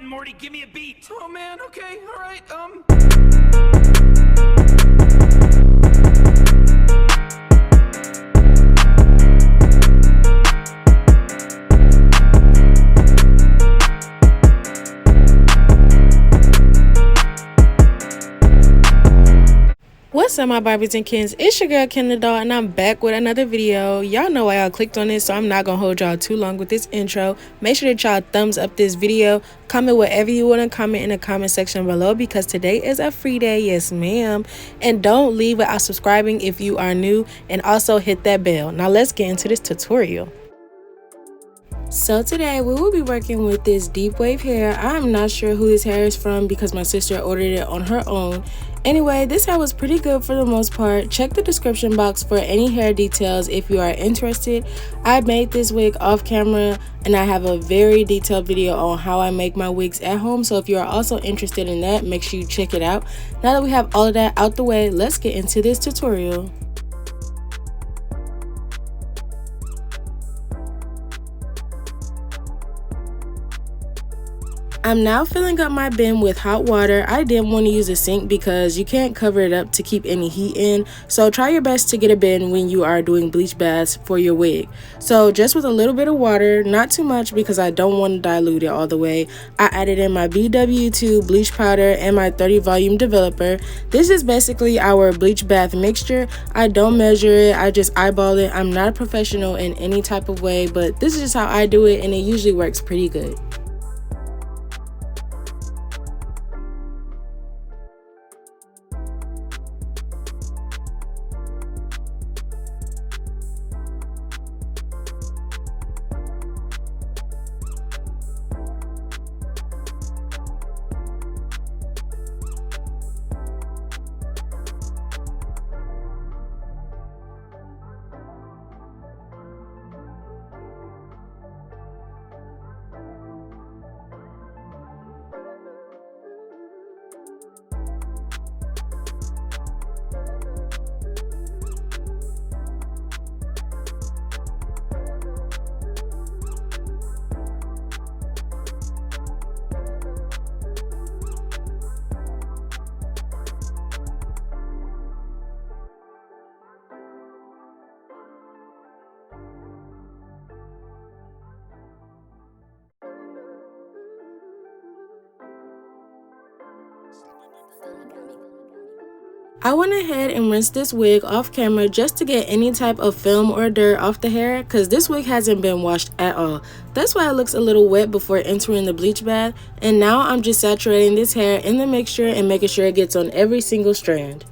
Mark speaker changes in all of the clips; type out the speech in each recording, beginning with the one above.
Speaker 1: button, Morty. Give me a beat.
Speaker 2: Oh man, okay, alright,
Speaker 3: What's up, my Barbies and Kens? It's your girl Ken the Doll, and I'm back with another video. Y'all know why y'all clicked on this, so I'm not gonna hold y'all too long with this intro. Make sure that y'all thumbs up this video, comment whatever you want to comment in the comment section below, because today is a free day. Yes ma'am. And don't leave without subscribing if you are new, and also hit that bell. Now let's get into this tutorial. So today we will be working with this deep wave hair. I'm not sure who this hair is from because my sister ordered it on her own. Anyway, this hair was pretty good for the most part. Check the description box for any hair details if you are interested. I made this wig off camera and I have a very detailed video on how I make my wigs at home. So if you are also interested in that, make sure you check it out. Now that we have all of that out the way, let's get into this tutorial. I'm now filling up my bin with hot water. I didn't want to use a sink because you can't cover it up to keep any heat in. So try your best to get a bin when you are doing bleach baths for your wig. So just with a little bit of water, not too much because I don't want to dilute it all the way. I added in my BW2 bleach powder and my 30 volume developer. This is basically our bleach bath mixture. I don't measure it, I just eyeball it. I'm not a professional in any type of way, but this is just how I do it and it usually works pretty good. I went ahead and rinsed this wig off camera just to get any type of film or dirt off the hair because this wig hasn't been washed at all. That's why it looks a little wet before entering the bleach bath. And now I'm just saturating this hair in the mixture and making sure it gets on every single strand.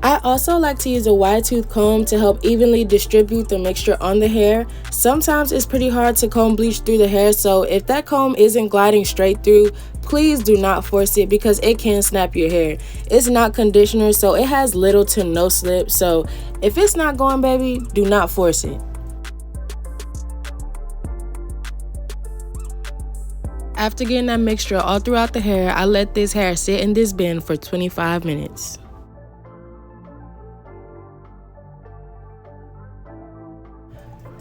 Speaker 3: I also like to use a wide tooth comb to help evenly distribute the mixture on the hair. Sometimes it's pretty hard to comb bleach through the hair, so if that comb isn't gliding straight through, please do not force it because it can snap your hair. It's not conditioner, so it has little to no slip, so if it's not going, baby, do not force it. After getting that mixture all throughout the hair, I let this hair sit in this bin for 25 minutes.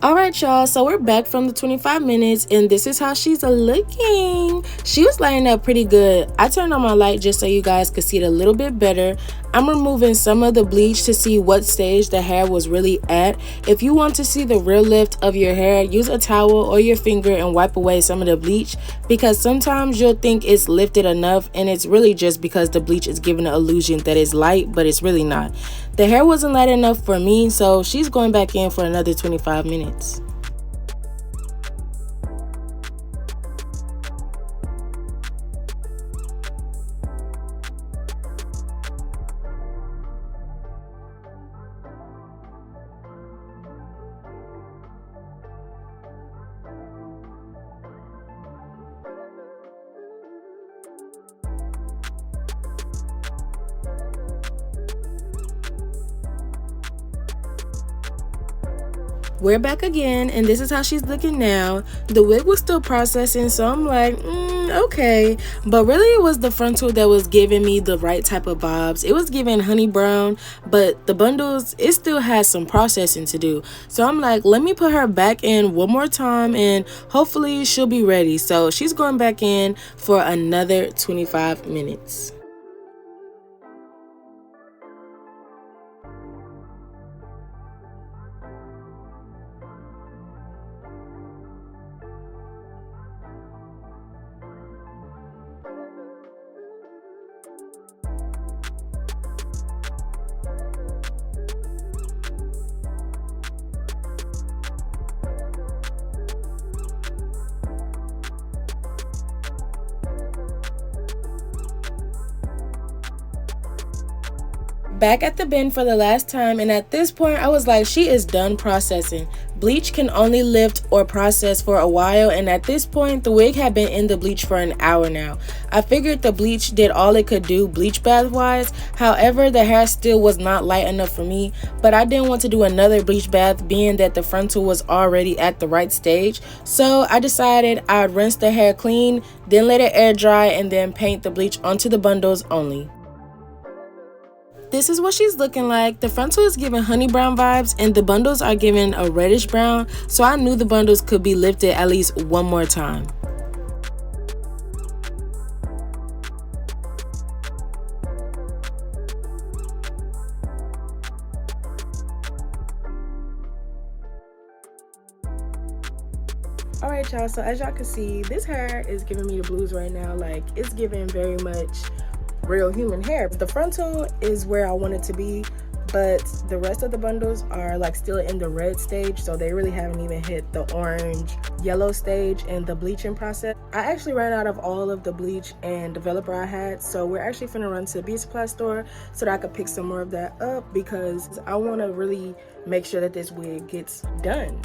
Speaker 3: Alright y'all, so we're back from the 25 minutes and this is how she's looking. She was lighting up pretty good. I turned on my light just so you guys could see it a little bit better. I'm removing some of the bleach to see what stage the hair was really at. If you want to see the real lift of your hair, use a towel or your finger and wipe away some of the bleach because sometimes you'll think it's lifted enough and it's really just because the bleach is giving the illusion that it's light, but it's really not. The hair wasn't light enough for me, so she's going back in for another 25 minutes. We're back again and this is how she's looking now. The wig was still processing, so I'm like, Okay, but really it was the frontal that was giving me the right type of vibes. It was giving honey brown, but the bundles, it still has some processing to do. So I'm like, let me put her back in one more time and hopefully she'll be ready. So she's going back in for another 25 minutes. Back at the bin for the last time, and at this point I was like, she is done processing. Bleach can only lift or process for a while, and at this point the wig had been in the bleach for an hour now. I figured the bleach did all it could do bleach bath wise. However, the hair still was not light enough for me, but I didn't want to do another bleach bath being that the frontal was already at the right stage. So I decided I'd rinse the hair clean, then let it air dry, and then paint the bleach onto the bundles only. This is what she's looking like. The frontal is giving honey brown vibes and the bundles are giving a reddish brown, so I knew the bundles could be lifted at least one more time. Alright y'all, so as y'all can see, this hair is giving me the blues right now. Like, it's giving very much real human hair. The frontal is where I want it to be, but the rest of the bundles are like still in the red stage, so they really haven't even hit the orange yellow stage in the bleaching process. I actually ran out of all of the bleach and developer I had, so we're actually finna run to the beauty supply store so that I could pick some more of that up, because I want to really make sure that this wig gets done,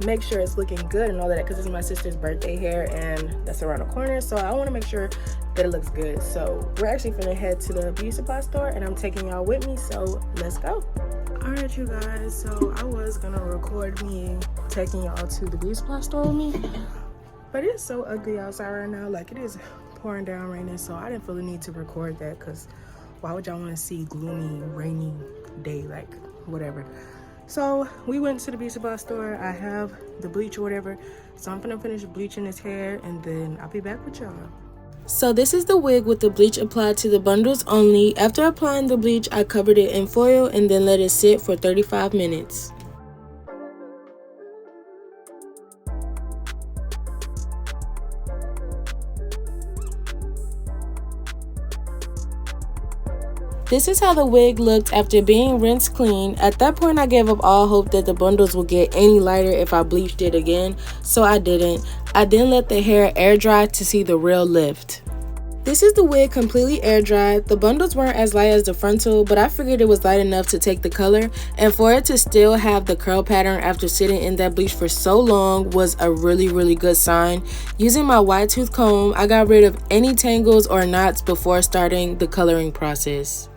Speaker 3: make sure it's looking good and all that, because it's my sister's birthday hair and that's around the corner, so I want to make sure that it looks good. So we're actually gonna head to the beauty supply store and I'm taking y'all with me, so let's go. All right you guys, so I was gonna record me taking y'all to the beauty supply store with me, but it's so ugly outside right now. Like, it is pouring down right now, so I didn't feel the need to record that, because why would y'all want to see gloomy rainy day, like whatever. So we went to the beauty supply store. I have the bleach or whatever, so I'm gonna finish bleaching this hair and then I'll be back with y'all. So this is the wig with the bleach applied to the bundles only. After applying the bleach, I covered it in foil and then let it sit for 35 minutes. This is how the wig looked after being rinsed clean. At that point, I gave up all hope that the bundles would get any lighter if I bleached it again, so I didn't. I then let the hair air dry to see the real lift. This is the wig completely air dried. The bundles weren't as light as the frontal, but I figured it was light enough to take the color, and for it to still have the curl pattern after sitting in that bleach for so long was a really good sign. Using my wide tooth comb, I got rid of any tangles or knots before starting the coloring process.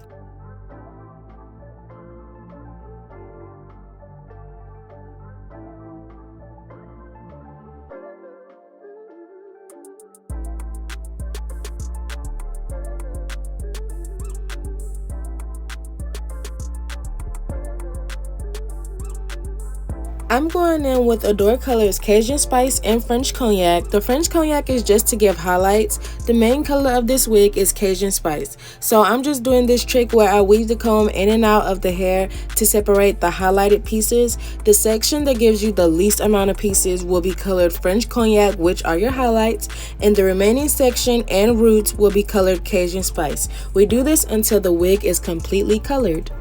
Speaker 3: I'm going in with Adore Colors Cajun Spice and French Cognac. The French Cognac is just to give highlights. The main color of this wig is Cajun Spice. So I'm just doing this trick where I weave the comb in and out of the hair to separate the highlighted pieces. The section that gives you the least amount of pieces will be colored French Cognac, which are your highlights, and the remaining section and roots will be colored Cajun Spice. We do this until the wig is completely colored.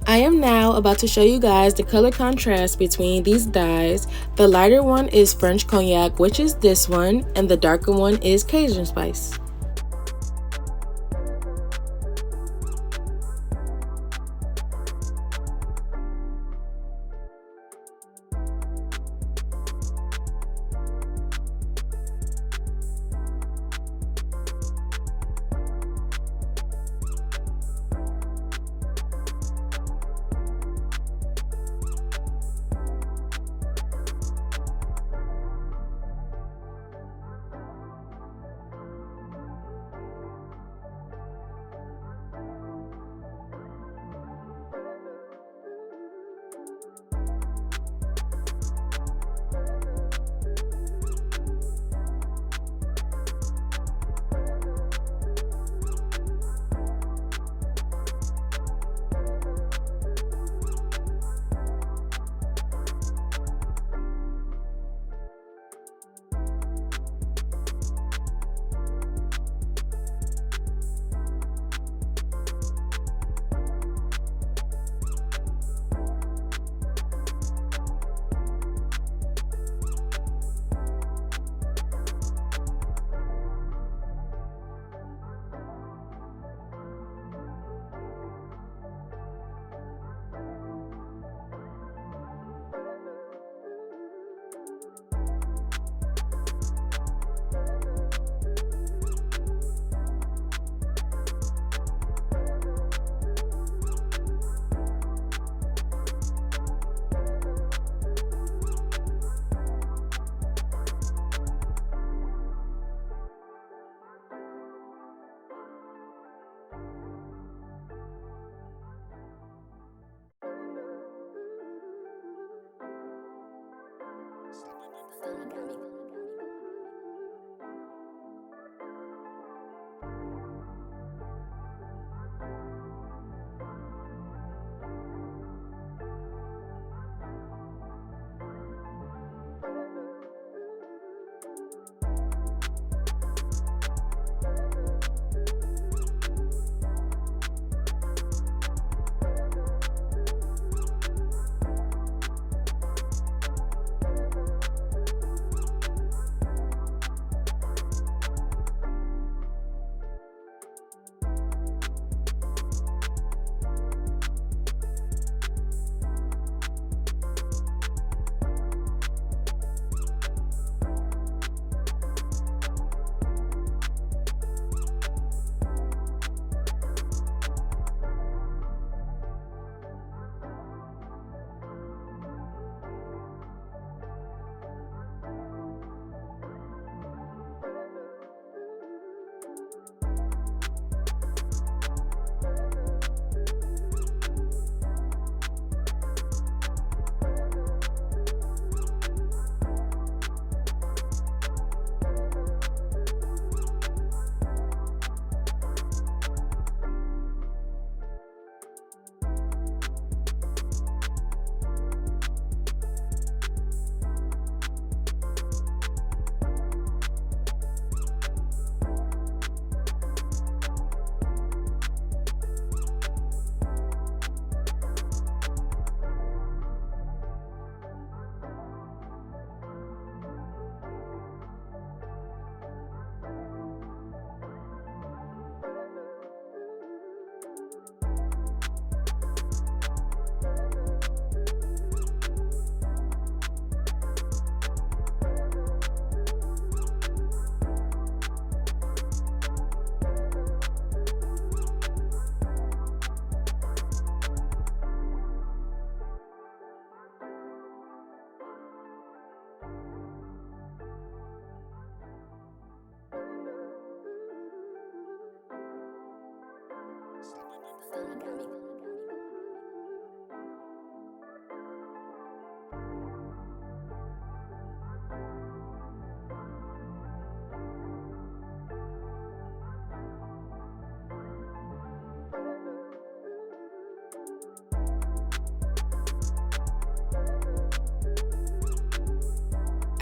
Speaker 3: I am now about to show you guys the color contrast between these dyes. The lighter one is French Cognac, which is this one, and the darker one is Cajun Spice.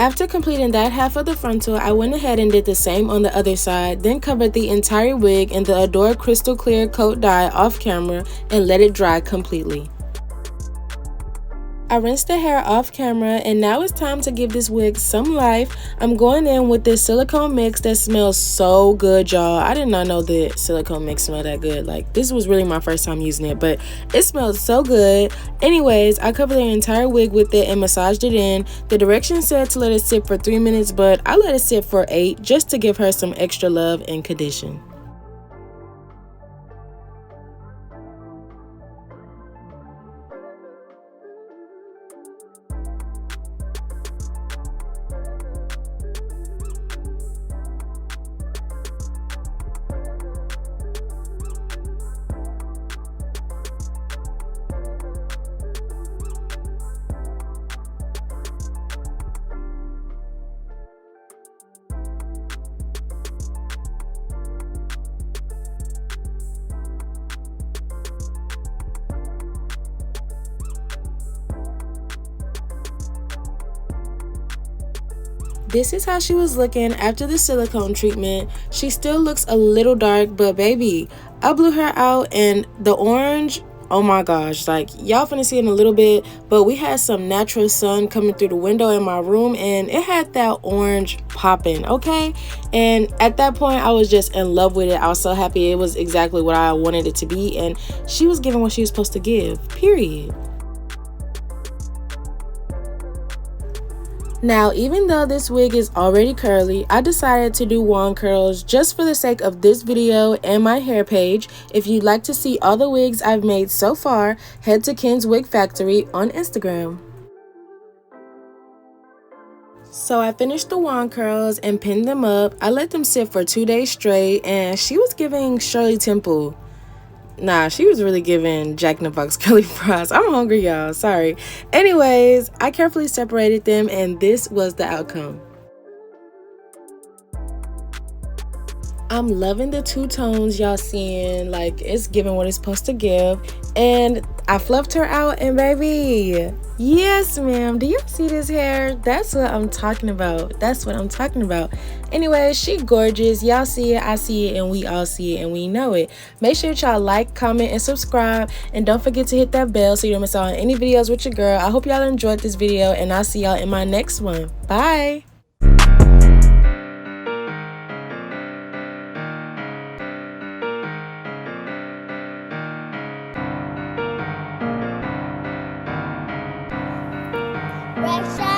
Speaker 3: After completing that half of the frontal, I went ahead and did the same on the other side, then covered the entire wig in the Adore Crystal Clear coat dye off camera and let it dry completely. I rinsed the hair off camera, and now it's time to give this wig some life. I'm going in with this silicone mix that smells so good, y'all. I did not know that silicone mix smelled that good. Like, this was really my first time using it, but it smells so good. Anyways, I covered the entire wig with it and massaged it in. The directions said to let it sit for 3 minutes, but I let it sit for 8 just to give her some extra love and condition. This is how she was looking after the silicone treatment. She still looks a little dark, but baby, I blew her out, and the orange, oh my gosh, like y'all finna see in a little bit, but we had some natural sun coming through the window in my room and it had that orange popping, okay? And at that point, I was just in love with it. I was so happy. It was exactly what I wanted it to be, and she was giving what she was supposed to give, period. Now, even though this wig is already curly, I decided to do wand curls just for the sake of this video and my hair page. If you'd like to see all the wigs I've made so far, head to Ken's Wig Factory on Instagram. So I finished the wand curls and pinned them up. I let them sit for 2 days straight, and she was giving Shirley Temple. Nah, she was really giving Jack in the Box curly fries. I'm hungry, y'all. Sorry. Anyways, I carefully separated them, and this was the outcome. I'm loving the two tones y'all seeing. Like, it's giving what it's supposed to give. And I fluffed her out, and baby, yes ma'am, do you see this hair? That's what I'm talking about. That's what I'm talking about. Anyway, she gorgeous. Y'all see it, I see it, and we all see it, and we know it. Make sure y'all like, comment, and subscribe, and don't forget to hit that bell so you don't miss out on any videos with your girl. I hope y'all enjoyed this video, and I'll see y'all in my next one. Bye.
Speaker 1: Fresh